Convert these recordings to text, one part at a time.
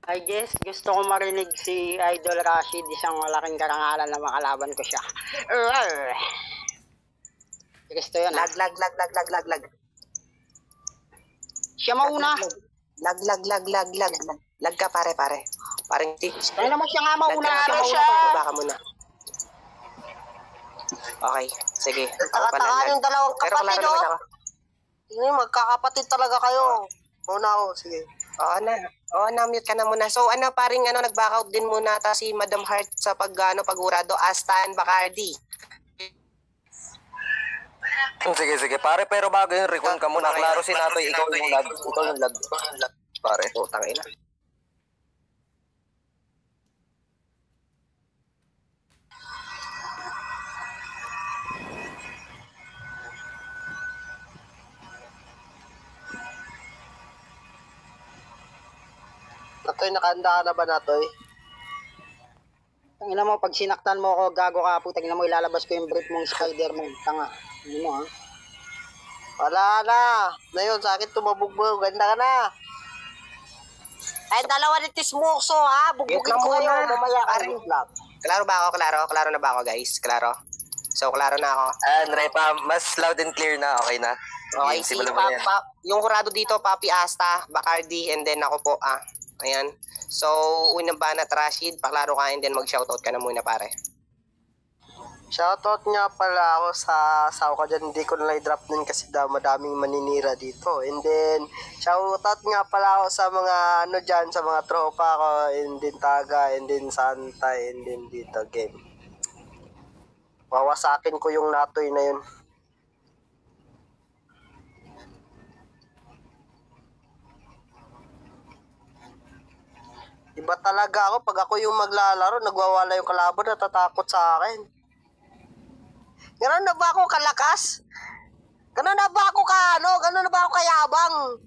I guess gusto ko marinig si Idol Rashid, isang malaking karangalan na makalaban ko siya. Gusto yun, ha? Lag. Siya mauna. Lag. Lag ka, pare. Parang Tayo naman siya nga mauna. Baka muna. Okay, sige. Taka yung dalawang Pero kapatid, klaro naman ako. Magkakapatid talaga kayo. Muna ako, sige. Oo na, mute ka na muna. So paring nag-back out din muna ta si Madam Heart sa pag-urado, Astan, Bacardi. Sige, pare, pero bago yung recon ka muna, klaro si Natoy, ikaw yung lag. Pare. Tangina. Natoy, nakahanda ka na ba, Natoy? Tangina mo, pag sinaktan mo ako, gago ka po. Tangina mo, ilalabas ko yung brief mong Spider-Man. Tanga. Ano mo, ha? Wala na. Na yun, sa akin tumabugbo. Ganda ka na. Ay, dalawa ni Tismoso, ha? Bugbugin ko kayo. Mamaya ka rin lang. Klaro ba ako? Klaro na ba ako, guys? Klaro? So, klaro na ako. Repa, mas loud and clear na, okay na. Okay, si yung kurado dito, Papi Asta, Bacardi, and then ako po, ayan. So, unang banat, Rashid, paklaro ka, and then mag-shoutout ka na muna, pare. Shoutout nga pala ako sa asawa ko dyan. Hindi ko na i-drop din kasi madaming maninira dito. And then, shoutout nga pala ako sa mga dyan, sa mga tropa ko. And then Taga, and then Santa, and then dito game. Wawasakin ko yung Natoy na yun. Iba talaga ako. Pag ako yung maglalaro, nagwawala yung kalaban, natatakot sa akin. Gano'n na ba ako kalakas? Gano'n na ba ako Gano'n na ba ako kayabang?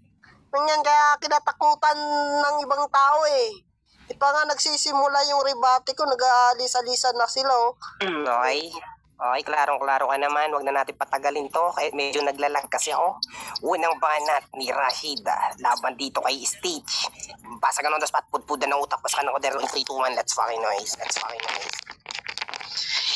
Ganyan kaya kinatakutan ng ibang tao eh. Di pa nga nagsisimula yung rebate ko, nag-aalis-alisan na sila oh. Okay, klarong-klaro ka naman. Huwag na natin patagalin to. Kahit medyo naglalag kasi ako. Unang banat ni Rashid. Laban dito kay Stage. Basa ka nun, tapos patpudpudan ng utak. Basta ka ng order. 3, 2, 1. Let's fucking noise.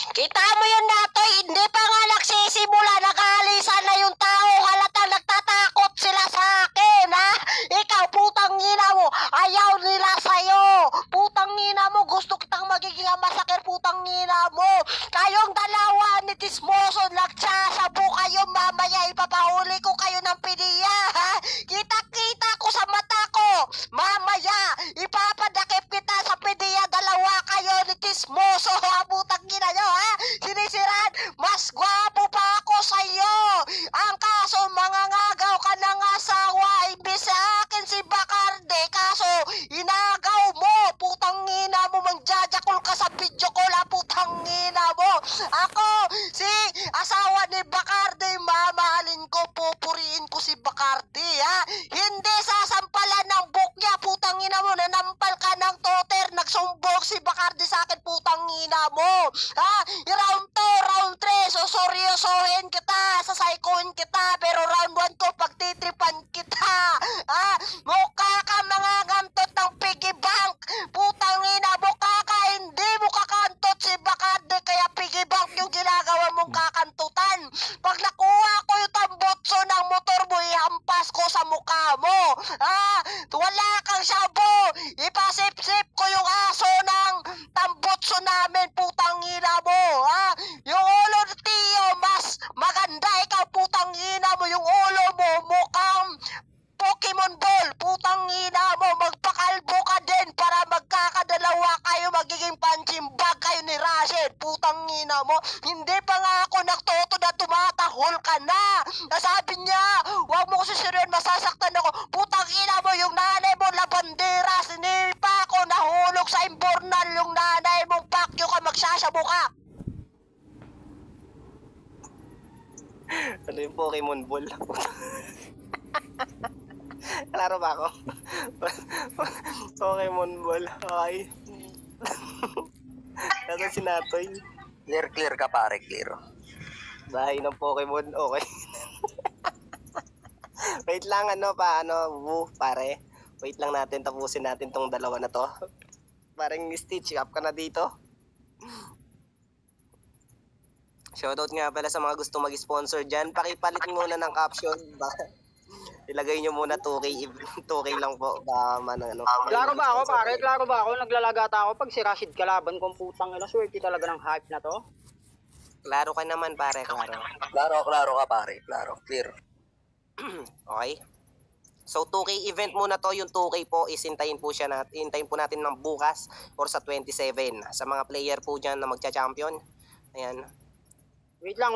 Kita mo yun, Natoy, hindi pa nga nagsisimula, nag-aalisan na yung tao, halatang nagtatakot sila sa akin, ha? Ikaw, putang ina mo, ayaw nila sa'yo, putang ina mo, gusto kitang magiging masakit, putang ina mo, kayong dalawa ni Tismoso, nagsasabu kayo, mamaya ipapahuli ko kayo ng pidiya, ha? Kita-kita ko sa mata ko, mamaya, ipapadakip kita sa pidiya, dalawa kayo ni Tismoso, ha? Putang ina nyo, ha? Sinisiran, mas gwapo pa ako sa'yo. Ang kaso, mangangagaw ka ng asawa. Imbis sa akin si Bacardi. Kaso, inagaw mo. Putang ina mo, mangjajakol ka sa video call, ha? Putang ina mo. Ako, si asawa ni Bacardi, mamahalin ko, pupuriin ko si Bacardi, ha? Hindi sasampalan ng book niya, putang ina mo. Nanampal ka ng toter, nagsumbok si Bacardi sa akin, putang ina mo. Ha? Round 2, round 3, sosoryosohin kita, sasaikoin kita, pero round 1 ko pagtitripan kita. Ha? Mukha ka mga gantot ng piggy bank. Putang ina, mukha ka, hindi mo kakantot si Bacardi, kaya piggy bank yung ginagawa mong kakantutan. Pag nakuha ko yung tambotso ng motor mo, ihampas ko sa mukha mo. Ha? Wala kang sabo, ipasip-sip ko yung aso ng tambotso namin, putang ina mo. Ha? Yung ulo ni Tio, mas maganda, ikaw putang ina mo, yung ulo mo mukhang Pokemon Ball, putang ina mo, magpakalbo ka din para magkakadalawa kayo, magiging punching bag kayo ni Rashid, putang ina mo. Hindi pa nga ako nagtoto na tumatahol ka na. Nasabi niya, huwag mo ko sisiriyon, masasaktan ako. Putang ina mo, yung nanay mo labandera, sinipa ko, nahulog sa imbornal yung nanay mong pakyo ka, magsasabo ka. Ano yung Pokemon Ball? Klaro ba ako? Pokemon Ball. Okay. Nasa si Natoy. Clear ka, pare, clear. Bahay ng Pokemon, okay. Wait lang, Woo, pare. Wait lang natin, tapusin natin tong dalawa na to. Parang Stitch, up ka na dito. Shoutout nga pala sa mga gusto mag-sponsor dyan. Pakipalit muna ng caption. Ilagay nyo muna 2K, 2K lang po. Ano. Klaro ba ako, pare? Klaro ba ako? Naglalagata ako pag si Rashid kalaban kong putang ina. Swerte talaga ng hype na to. Klaro ka naman, pare, klaro. Klaro ka pare, klaro, clear. Okay? So 2K event muna to, yung 2K po is hintayin po natin ng bukas or sa 27 sa mga player po diyan na magcha-champion. Ayan. Wait lang.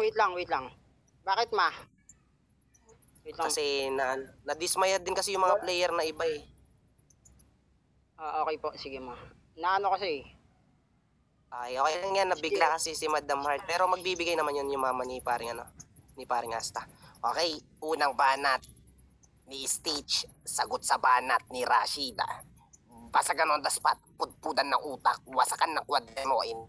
Bakit ma? Wait lang. Kasi na-dismaya din kasi yung mga player na iba eh. Okay po, sige ma. Naano kasi? Ay, okay lang yan, nabigla kasi si Madam Heart. Pero magbibigay naman yun yung mama ni paring Asta. Okay, unang banat ni Stitch, sagot sa banat ni Rashida. Basagan on the spot, pudpudan ng utak, wasakan ng kwademo in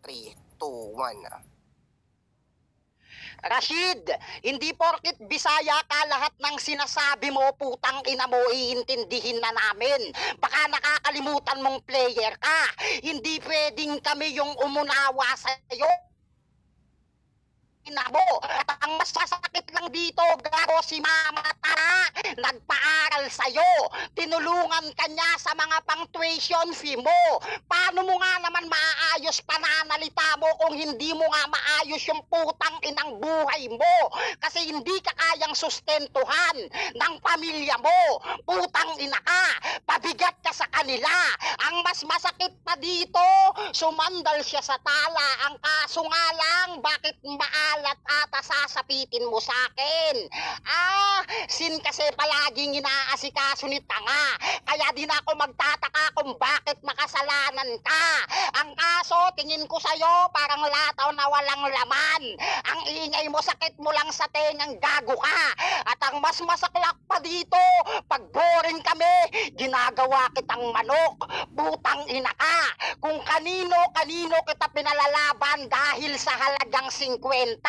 3, 2, 1. Rashid, hindi porkit Bisaya ka lahat ng sinasabi mo, putang ina mo, iintindihin na namin. Baka nakakalimutan mong player ka. Hindi pwedeng kami yung umunawa sa'yo. Mo. At ang masasakit lang dito, gago si Mama Tara, nagpaaral sa'yo, tinulungan kanya sa mga pang-tuition fee mo. Paano mo nga naman maaayos pananalita mo kung hindi mo nga maayos yung putang inang buhay mo? Kasi hindi ka kayang sustentuhan ng pamilya mo. Putang ina ka, pabigat ka sa kanila. Ang mas masakit pa dito, sumandal siya sa tala. Ang kaso nga lang, bakit maalat ata sasapitin mo sa akin? Sin kasi palaging inaasikaso ni tanga. Kaya din ako magtataka kung bakit makasalanan ka. Ang kaso, tingin ko sa'yo, parang lataw na walang laman. Ang ingay mo, sakit mo lang sa tengang gago ka. At ang mas masaklak pa dito, pag boring kami, ginagawa kitang manok. Putang ina ka. Kung kanino kita pinalalaban dahil sa halagang 50.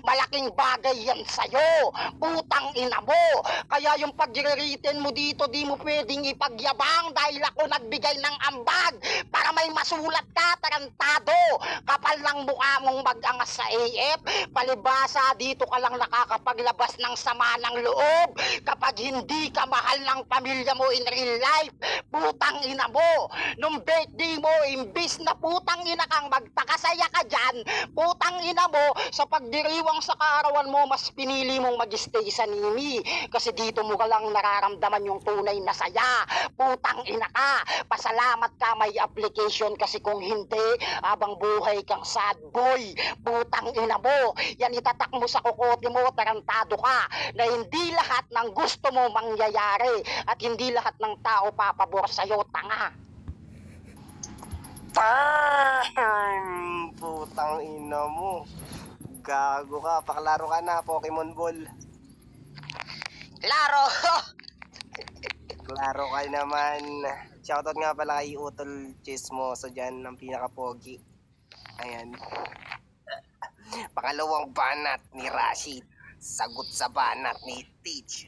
Malaking bagay yan sa'yo. Putang ina mo. Kaya yung pag-reriten mo dito, di mo pwedeng ipagyabang dahil ako nagbigay ng ambag para may masulat ka, tarantado. Kapal ng mukha mong mag-angas sa AF. Palibasa, dito ka lang nakakapaglabas ng sama ng loob kapag hindi ka mahal ng pamilya mo in real life. Putang ina mo. Nung birthday mo, imbis na putang ina kang magpakasaya ka dyan, putang ina mo, sa pagdiriwang sa kaarawan mo, mas pinili mong mag-stay sa Nimi. Kasi dito mo ka lang nararamdaman yung tunay na saya. Putang ina ka. Pasalamat ka may application kasi kung hindi, abang buhay kang sad boy. Putang ina mo. Yan itatak mo sa kukote mo, tarantado ka. Na hindi lahat ng gusto mo mangyayari at hindi lahat ng tao papabor sa'yo, tanga. Putang ina mo. Gago ka, paklaro ka na, Pokemon Ball. Klaro. Klaro ka naman. Shoutout nga pala kay Utol Chismoso dyan, ng pinaka-pogi. Ayan. Pangalawang banat ni Rashid. Sagot sa banat ni Teach.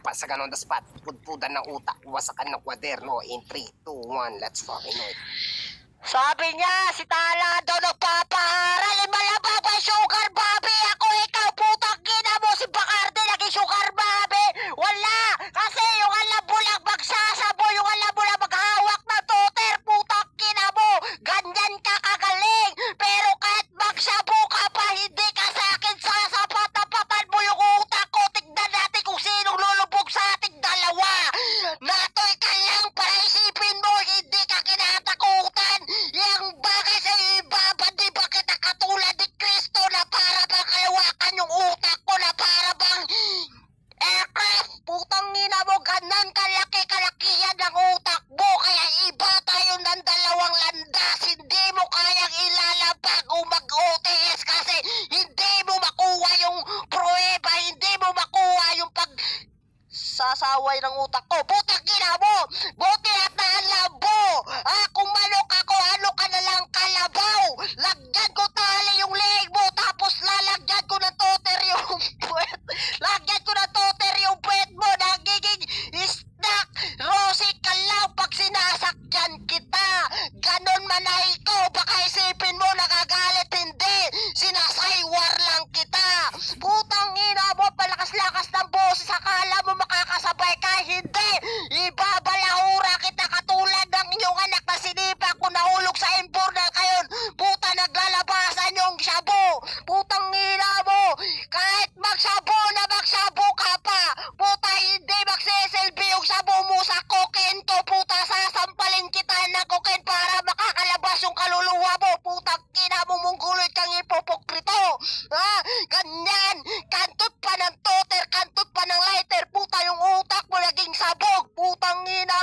Pasagan on the spot, pudpudan ng utak, wasakan ng kwaderno in 3, 2, 1, let's fucking go. Sabi niya, si Tala daw nagpapaaral. Malabang pa sugar babi. Ako ikaw, putang gina mo. Si Bacardi naging sugar babi. Wala. Kasi yung alabulang magsasabo, yung alabulang maghawak na toter, putang gina mo. Ganyan ka kagaling. Pero kahit magsabo ka pa, hindi ka sa akin sasapat. Napatan mo yung utak ko. Tignan natin kung sinong lulubog sa ating dalawa. Natoy ka lang para isipin mo, hindi ka kinatakutan. Yang bagay sa iba, di ba kita katulad ni Kristo na para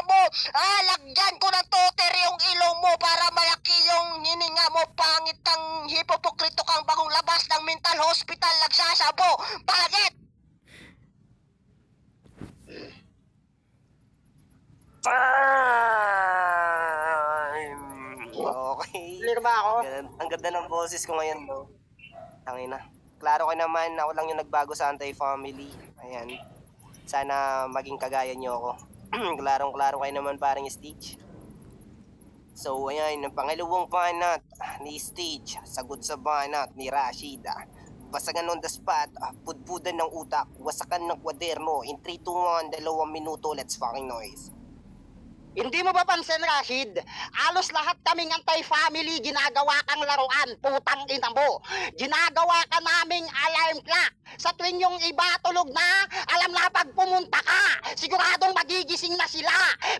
mo. Lagyan ko ng toter yung ilong mo para malaki yung hininga mo. Pangit kang hipopokrito kang bagong labas ng mental hospital nagsasabo. Pangit! Okay. Clear ba ako? Ang ganda ng boses ko ngayon, no? Tangina. Klaro ko naman, ako lang yung nagbago sa anti-family. Ayan. Sana maging kagaya niyo ako. Klarong-klaro kayo naman parang Stitch. So, ayan, ang pangalawang banat ni Stitch, sagot sa banat ni Rashida. Basagan on the spot, pudpudan ng utak, wasakan ng kwaderno, in 3, 2, 1, 2 minuto, let's fucking noise. Hindi mo ba pansin, Rashid? Alos lahat kaming anti-family ginagawa kang laruan, putang ina mo. Ginagawa ka naming alarm clock. Sa tuwing yung iba tulog na, alam na pag pumunta ka, siguradong magigising na sila.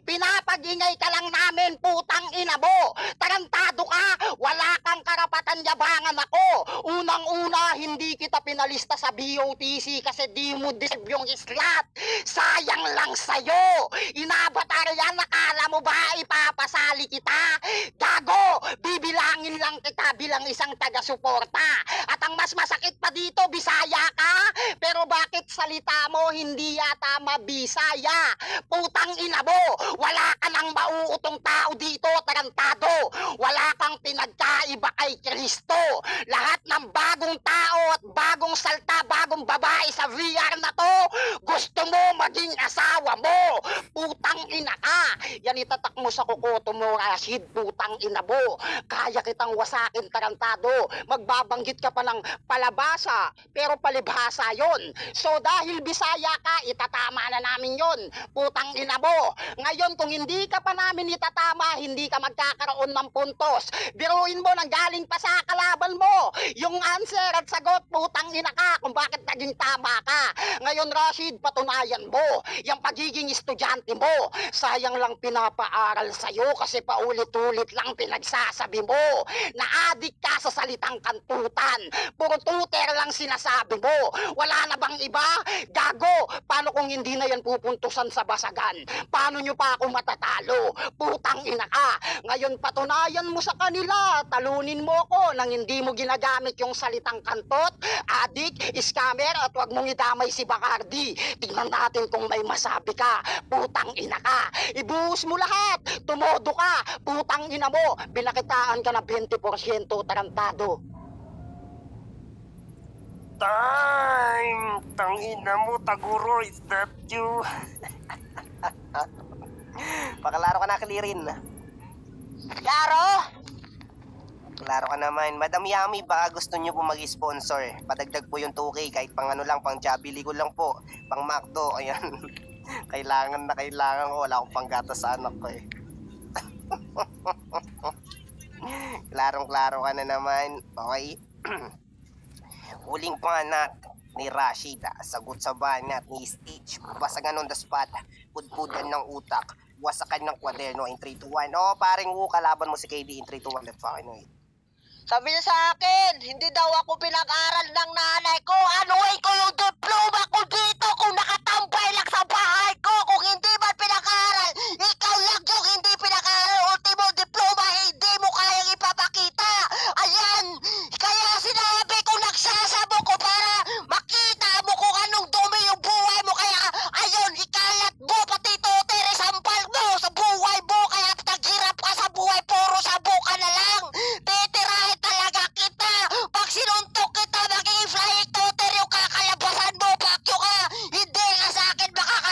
Pinapag-ingay ka lang namin, putang ina mo. Tarantado ka, wala kang karapatan yabangan ako. Unang-una, hindi kita pinalista sa BOTC kasi di mo deserve yung slot. Sayang lang sa'yo. Inabatar yan, nakala mo ba ipapasali kita? Gago, bibilangin lang kita bilang isang taga-suporta. At ang mas masakit pa dito, Bisaya ka. Pero bakit salita mo hindi yata mabisaya? Putang ina mo, wala ka nang mauutong tao dito, tarantado. Wala kang pinagkaiba kay Kristo. Lahat ng bagong tao at bagong salta, bagong babae sa VR na to, gusto mo maging asawa mo. Putang ina ka. Yan itatak mo sa kukoto mo, Rashid, putang ina mo. Kaya kitang wasakin, tarantado. Magbabanggit ka pa ng palabasa, pero palibhasa yon. So dahil Bisaya ka, itatama na namin yon. Putang ina mo. Ngayon kung hindi ka pa namin itatama, hindi ka magkakaroon ng puntos. Biruin mo nang galing pa sa kalaban mo. Yung answer at sagot, putang ina ka kung bakit naging tama ka. Ngayon, Rashid, patunayan mo yung pagiging estudyante mo. Sayang lang pinapaaral sa'yo kasi paulit-ulit lang pinagsasabi mo na adik ka sa salitang kantutan. Puro tuter lang sinasabi mo. Wala na bang iba? Gago, paano kung hindi na yan pupuntusan sa basagan? Paano nyo pa ako matatalo? Putang ina ka. Ngayon patunayan mo sa kanila, talunin mo ko nang hindi mo ginagamit yung salitang kantot, adik, scammer at wag mong idamay si Bacardi. Tingnan natin kung may masabi ka. Putang ina ka. Ibuhos mo lahat. Tumodo ka. Putang ina mo. Binakitaan ka na 20% tarantado. Time! Tangina mo, Taguro, is that you? Pakalaro ka na, Klirin. Klaro? Klaro ka naman. Madam Yami, baka gusto nyo po mag-sponsor. Padagdag po yung 2K, kahit pang ano lang, pang Jollibee ko lang po. Pang McDo, ayan. Kailangan na kailangan ko. Wala akong panggatas sa anak ko eh. Klarong-klaro ka na naman. Okay. Huling banat ni Rashida, sagot sa banat ni Stitch, basagan on the spot, pudpudan ng utak, wasakan ng kwaderno in 3, 2, 1. Oh, paring kalaban mo si KD in 3, 2, 1, let's fucking know it. Sabi niya sa akin, hindi daw ako pinag-aral ng nanay ko. Anuhin ko yung diploma ko dito kung nakatambay lang sa bahay ko. Kung hindi man pinag-aral, ikaw lang yung hindi pinag-aral. Ultimo diploma, hindi mo kayang ipapakita. Ayan, kaya sinabi ko nagsasabo ko para makita mo kung anong dumi yung buhay mo. Kaya ayun, ikalat mo pati toter, sampal mo sa buhay mo. Kaya naghirap ka sa buhay, puro sabo ka na lang. Titirahin talaga kita. Pag sinuntok kita, magiging flying toter yung kakalabasan mo. Bakyo ka, hindi ka sa akin makakalabasan.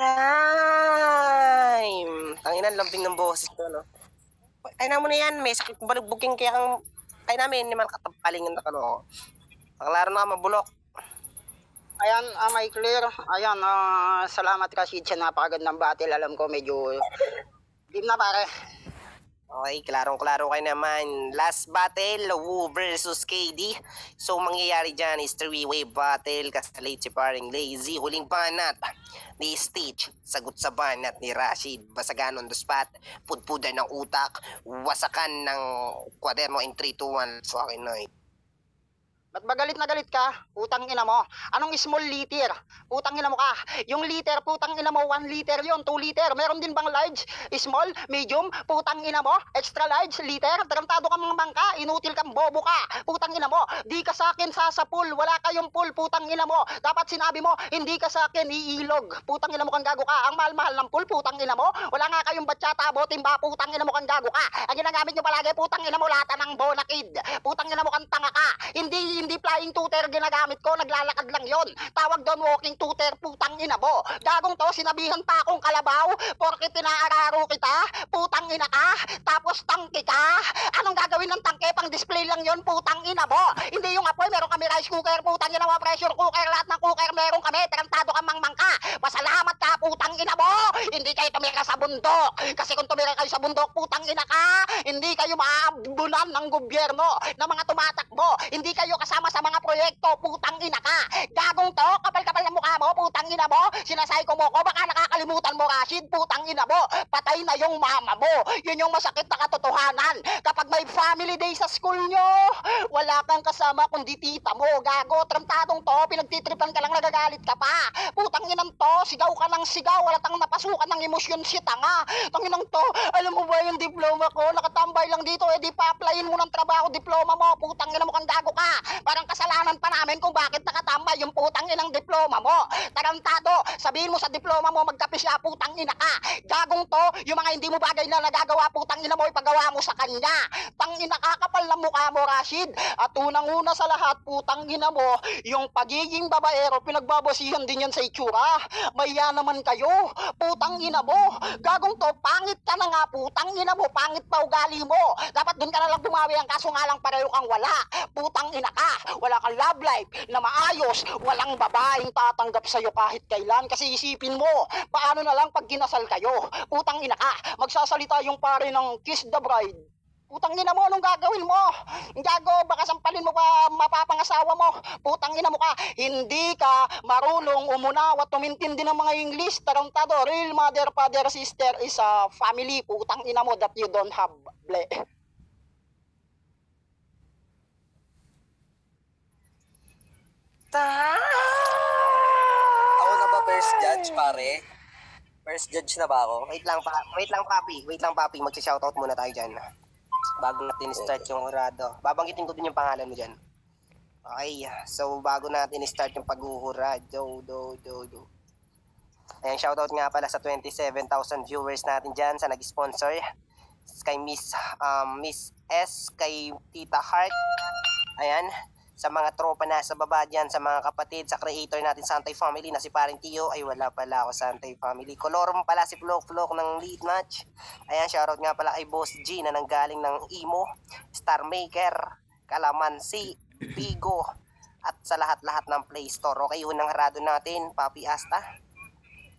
Time! Tanginan, lambing ng boses ko, no? Kaya na mo na yan, may sakit balugbuking kaya kang... Kaya namin, hindi man katapalingan na ka, no? Paklaro na ka, mabulok. Ayan, may clear. Ayan, salamat Rashid sa napakagandang battle. Alam ko medyo dim na pare. Okay, klarong-klaro kayo naman. Last battle, Wu versus KD. So, mangyayari dyan is three-way battle. Kasalate si paring Lazy. Huling banat ni Stitch. Sagot sa banat ni Rashid. Basagan on the spot. Pudpudan ng utak. Wasakan ng kwaderno in 3, 2, 1. Fucking night. Ba't ba galit na galit ka? Putang ina mo. Anong small liter? Putang ina mo ka. Yung liter, putang ina mo, 1 liter yon, 2 liter. Meron din bang large, small, medium? Putang ina mo, extra large, liter. Tarantado ka mga bangka, inutil kang bobo ka. Putang ina mo, di ka sa akin sasapul. Wala kayong pool, putang ina mo. Dapat sinabi mo, hindi ka sa akin iilog. Putang ina mo kang gago ka. Ang mahal-mahal ng pool, putang ina mo. Wala nga kayong batsyata, botimba, putang ina mo kang gago ka. Ang ginagamit nyo palagi, putang ina mo, lata ng bonakid. Putang ina mo kang tanga ka. Hindi flying tutor ginagamit ko, naglalakad lang yon. Tawag doon walking tutor, putang ina mo. Gagong to, sinabihan pa akong kalabaw, porke tinaararo kita, putang ina ka, tapos tangke ka. Anong gagawin ng tangke? Pang display lang yon, putang ina mo. Hindi yung apoy, meron kami rice cooker, putang ina mo, pressure cooker, lahat ng cooker meron kami, tarantado ka mangmangka. Pasalamat ka, putang ina mo. Hindi kayo tumira sa bundok. Kasi kung tumira kayo sa bundok, putang ina ka, hindi kayo maabunan ng gobyerno, ng mga tumatakbo. Hindi kayo kasama sa mga proyekto, putang ina ka. Gagong to, kapal-kapal ng mukha mo, putang ina mo. Sinasayko mo ko, baka nakakalimutan mo, Rashid, putang ina mo. Patay na yung mama mo. Yun yung masakit na katotohanan. Kapag may family day sa school nyo, wala kang kasama kundi tita mo. Gago, trantadong to, pinagtitripan ka lang, nagagalit ka pa. Putang inang to, sigaw ka ng sigaw, wala tang napasukan ng emosyon si tanga. Tanginang to, alam mo ba yung diploma ko? Nakatambay lang dito, di pa-applyin mo ng trabaho, diploma mo, putang ina mo kang gago ka. Parang kasalanan pa namin kung bakit nakatambay yung putang inang diploma mo. Tarantado, sabihin mo sa diploma mo, magkape siya, putang ina ka. Gagong to, yung mga hindi mo bagay na nagagawa, putang ina mo, ipagawa mo sa kanya. Tang ina ka, kapal ng mukha mo, Rashid. At unang-una sa lahat, putang ina mo, yung pagiging babaero, pinagbabasihan din yan sa itsura. Maya naman kayo, putang ina mo. Gagong to, pangit ka na nga, putang ina mo, pangit pa ugali mo. Dapat dun ka na lang bumawi, ang kaso nga lang pareho kang wala. Putang ina ka, wala kang love life na maayos, walang babaeng tatanggap sa'yo kahit kailan. Kasi isipin mo, paano na lang pag ginasal kayo? Putang ina ka, magsasalita yung pare ng kiss the bride. Putang ina mo, anong gagawin mo? Gago, baka sampalin mo pa mapapangasawa mo. Putang ina mo ka, hindi ka marunong umunaw at tumintindi ng mga English. Tarantado, real mother, father, sister is a family. Putang ina mo that you don't have. Ble. Ako na ba first judge, pare? First judge na ba ako? Wait lang, papi. Wait lang, papi. Magsi-shoutout muna tayo dyan. Bago natin start yung hurado. Babanggitin ko din yung pangalan mo dyan. Okay, so bago natin start yung paghuhurad. Ayan, shoutout nga pala sa 27,000 viewers natin dyan sa nag-sponsor. Kay Miss S, kay Tita Heart. Ayan, sa mga tropa na sa baba dyan, sa mga kapatid, sa creator natin sa Antay Family na si Paring Tio. Ay, wala pala ako sa Antay Family. Colorum pala si Flok ng lead match. Ayan, shoutout nga pala kay Boss G na nanggaling ng Imo, Star Maker, Kalamansi, Bigo, at sa lahat-lahat ng Play Store. Okay, unang harado natin, Papi Asta.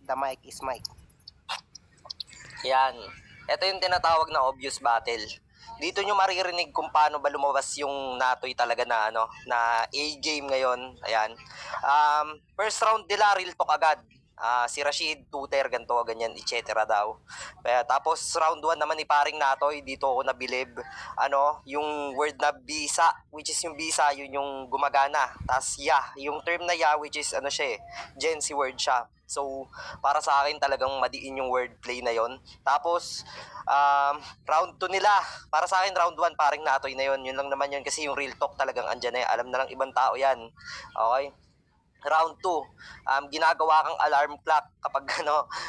The mic is Mike. Yan. Ito yung tinatawag na obvious battle. Dito nyo maririnig kung paano ba lumabas yung Natoy talaga na na A-game ngayon. Ayan. First round nila, real talk agad. Si Rashid, tutor, ganito, ganyan, etc. daw. Tapos round 1 naman ni paring Natoy, dito ako nabilib. Yung word na bisa, which is yung bisa, yun yung gumagana. Tapos yung term na which is Gen Z word siya. So, para sa akin talagang madiin yung wordplay na yon. Tapos, round 2 nila. Para sa akin, round 1, paring Natoy na yon. Yun lang naman yun kasi yung real talk talagang andyan na. Alam na lang ibang tao yan. Okay? round 2, ginagawa kang alarm clock kapag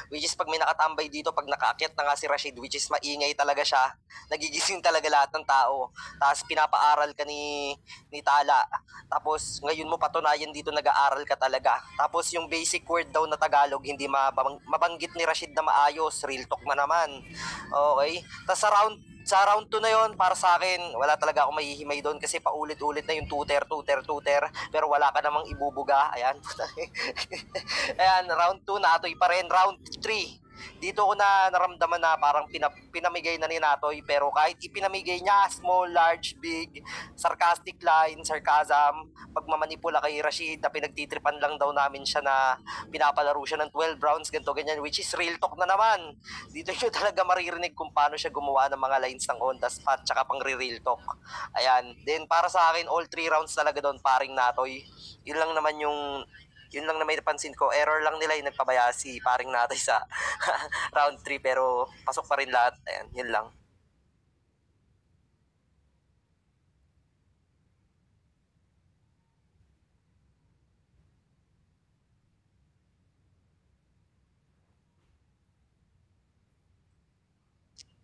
which is pag may nakatambay dito, pag nakaakyat na nga si Rashid, which is maingay talaga siya, nagigising talaga lahat ng tao. Tapos pinapaaral ka ni Tala. Tapos ngayon mo patunayan dito nag-aaral ka talaga. Tapos yung basic word daw na Tagalog, hindi mabanggit ni Rashid na maayos, real talk man naman. Okay? Tapos sa round 2 na yon, para sa akin, wala talaga ako mahihimay doon kasi paulit-ulit na yung tuter, pero wala ka namang ibubuga. Ayan. Ayan, round 2, Natoy pa rin. Round 3, dito ko na naramdaman na parang pinamigay na ni Natoy, pero kahit ipinamigay niya, small, large, big, sarcastic line, sarcasm, pagmamanipula kay Rashid na pinagtitripan lang daw namin siya na pinapalaro siya ng 12 rounds, ganito, ganyan, which is real talk na naman. Dito nyo talaga maririnig kung paano siya gumawa ng mga lines ng on the spot, tsaka pang real talk. Ayan, then para sa akin, all 3 rounds talaga doon, paring Natoy. Yun lang na may napansin ko, error lang nila yung nagpabaya si paring Natoy sa round 3, pero pasok pa rin lahat. Ayan, yun lang.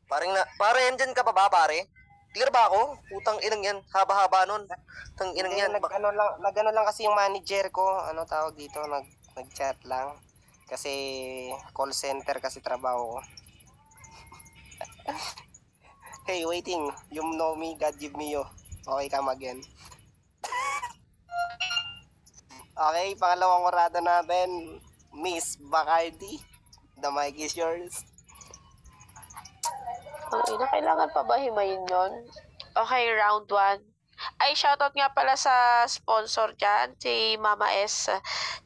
Pare, andyan ka pa ba, pare? Clear ba ako? Putang inang yan, haba-haba nun. Tang inang yan. Nag-ano lang kasi yung manager ko, ano tawag dito, nag-chat lang. Kasi call center kasi trabaho ko. Hey, waiting. You know me, God give me you. Okay, come again. Okay, pangalawang kurada natin, Miss Bacardi. The mic is yours. Ang ina, kailangan pa ba himayin yun? Okay, round 1. Ay, shoutout nga pala sa sponsor dyan, si Mama S.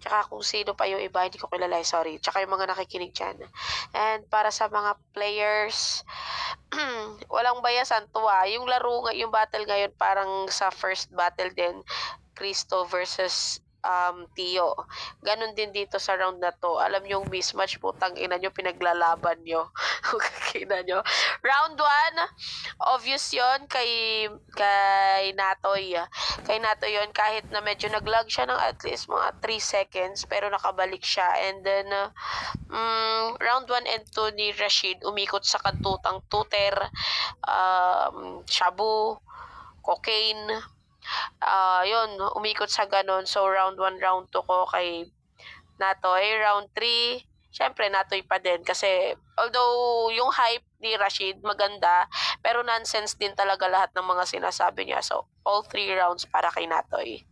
Tsaka kung sino pa yung iba, hindi ko kilala, sorry. Tsaka yung mga nakikinig dyan. And para sa mga players, walang bayasan to ah. Yung laro, yung battle ngayon, parang sa first battle din, Cristo versus Tio. Ganon din dito sa round na to. Alam nyo yung mismatch, putang ina nyo, pinaglalaban nyo. Kina nyo. Round 1, obvious yon kay Natoy. Kay Natoy yon, kahit na medyo naglag siya ng at least mga 3 seconds, pero nakabalik siya. And then, round 1 and 2 ni Rashid, umikot sa kantutang tuter, shabu, cocaine, yun, umikot sa ganon. So, round 1, round 2 ko kay Natoy. Round 3, syempre, Natoy pa din. Kasi, although yung hype ni Rashid maganda, pero nonsense din talaga lahat ng mga sinasabi niya. So, all 3 rounds para kay Natoy.